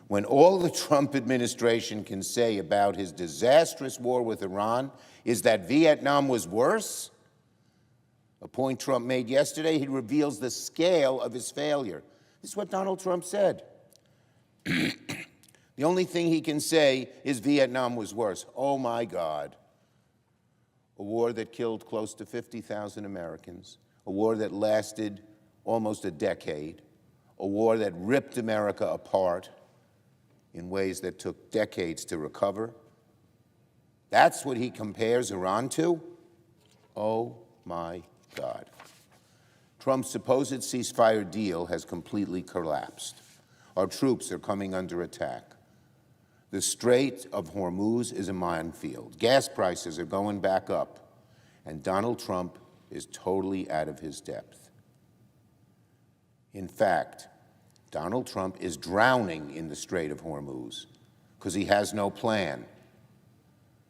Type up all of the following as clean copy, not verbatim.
when all the Trump administration can say about his disastrous war with Iran is that Vietnam was worse? A point Trump made yesterday, he reveals the scale of his failure. This is what Donald Trump said. The only thing he can say is Vietnam was worse. Oh my God. A war that killed close to 50,000 Americans, a war that lasted almost a decade, a war that ripped America apart in ways that took decades to recover. That's what he compares Iran to? Oh my God. Trump's supposed ceasefire deal has completely collapsed. Our troops are coming under attack. The Strait of Hormuz is a minefield. Gas prices are going back up, and Donald Trump is totally out of his depth. In fact, Donald Trump is drowning in the Strait of Hormuz because he has no plan.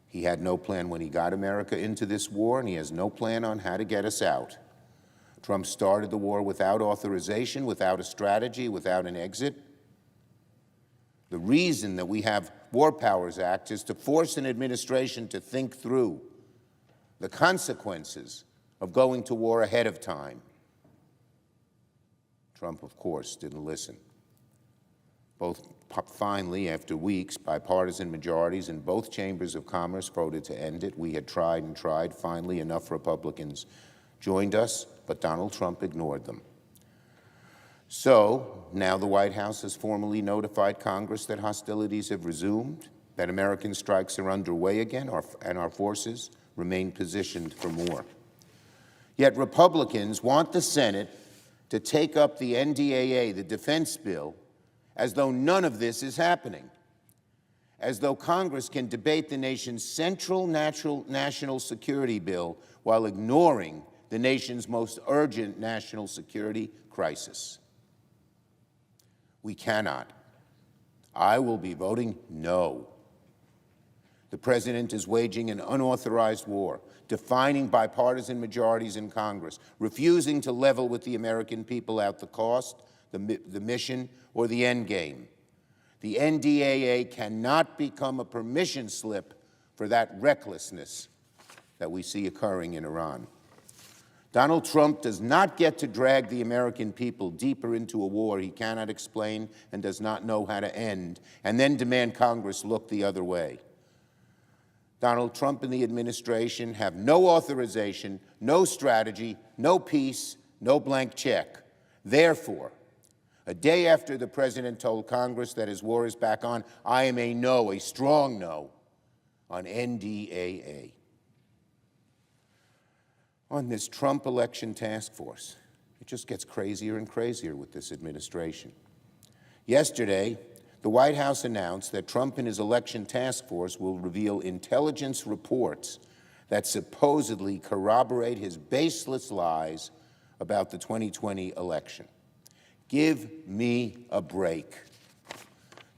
He had no plan when he got America into this war, and he has no plan on how to get us out. Trump started the war without authorization, without a strategy, without an exit. The reason that we have War Powers Act is to force an administration to think through the consequences of going to war ahead of time. Trump, of course, didn't listen. Finally, after weeks, bipartisan majorities in both chambers of Congress voted to end it. We had tried and tried. Finally, enough Republicans joined us, but Donald Trump ignored them. So now the White House has formally notified Congress that hostilities have resumed, that American strikes are underway again, and our forces remain positioned for more. Yet Republicans want the Senate to take up the NDAA, the defense bill, as though none of this is happening, as though Congress can debate the nation's central national security bill while ignoring the nation's most urgent national security crisis. We cannot. I will be voting no. The president is waging an unauthorized war, defining bipartisan majorities in Congress, refusing to level with the American people out the cost, the mission, or the end game. The NDAA cannot become a permission slip for that recklessness that we see occurring in Iran. Donald Trump does not get to drag the American people deeper into a war he cannot explain and does not know how to end, and then demand Congress look the other way. Donald Trump and the administration have no authorization, no strategy, no peace, no blank check. Therefore, a day after the president told Congress that his war is back on, I am a no, a strong no, on NDAA. On this Trump election task force, it just gets crazier and crazier with this administration. Yesterday, the White House announced that Trump and his election task force will reveal intelligence reports that supposedly corroborate his baseless lies about the 2020 election. Give me a break.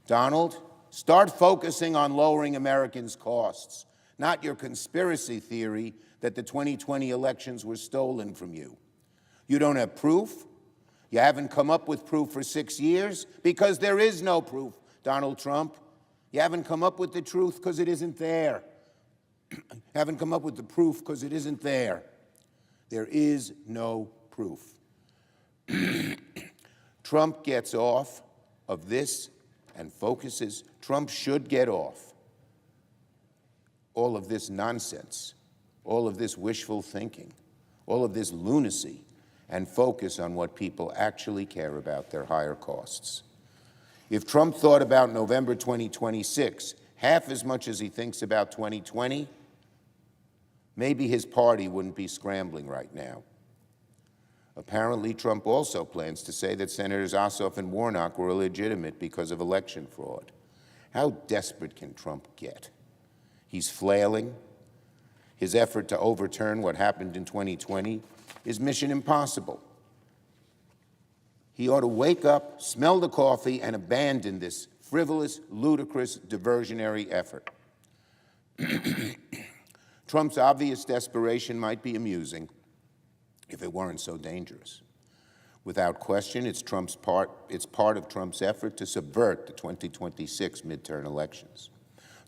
Donald, start focusing on lowering Americans' costs, not your conspiracy theory that the 2020 elections were stolen from you. You don't have proof. You haven't come up with proof for 6 years because there is no proof, Donald Trump. You haven't come up with the truth because it isn't there. You haven't come up with the proof because it isn't there. There is no proof. Trump gets off of this and focuses. Trump should get off all of this nonsense, all of this wishful thinking, all of this lunacy, and focus on what people actually care about, their higher costs. If Trump thought about November 2026 half as much as he thinks about 2020, maybe his party wouldn't be scrambling right now. Apparently, Trump also plans to say that Senators Ossoff and Warnock were illegitimate because of election fraud. How desperate can Trump get? He's flailing. His effort to overturn what happened in 2020 is mission impossible. He ought to wake up, smell the coffee, and abandon this frivolous, ludicrous, diversionary effort. Trump's obvious desperation might be amusing if it weren't so dangerous. Without question, it's part of Trump's effort to subvert the 2026 midterm elections.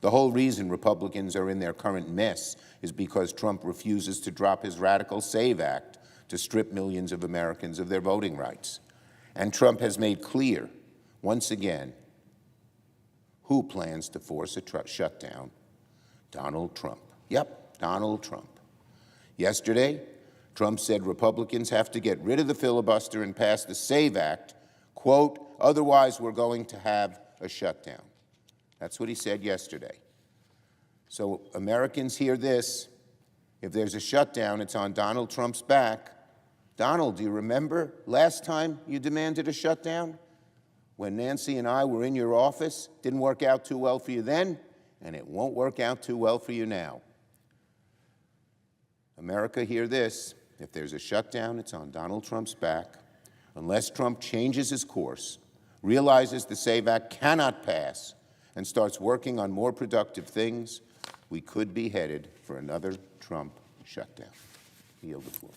The whole reason Republicans are in their current mess is because Trump refuses to drop his radical SAVE Act to strip millions of Americans of their voting rights. And Trump has made clear, once again, who plans to force a shutdown? Donald Trump. Yep, Donald Trump. Yesterday, Trump said Republicans have to get rid of the filibuster and pass the SAVE Act, quote, otherwise we're going to have a shutdown. That's what he said yesterday. So Americans hear this. If there's a shutdown, it's on Donald Trump's back. Donald, do you remember last time you demanded a shutdown? When Nancy and I were in your office, didn't work out too well for you then, and it won't work out too well for you now. America, hear this. If there's a shutdown, it's on Donald Trump's back. Unless Trump changes his course, realizes the SAVE Act cannot pass, and starts working on more productive things, we could be headed for another Trump shutdown. I yield the floor.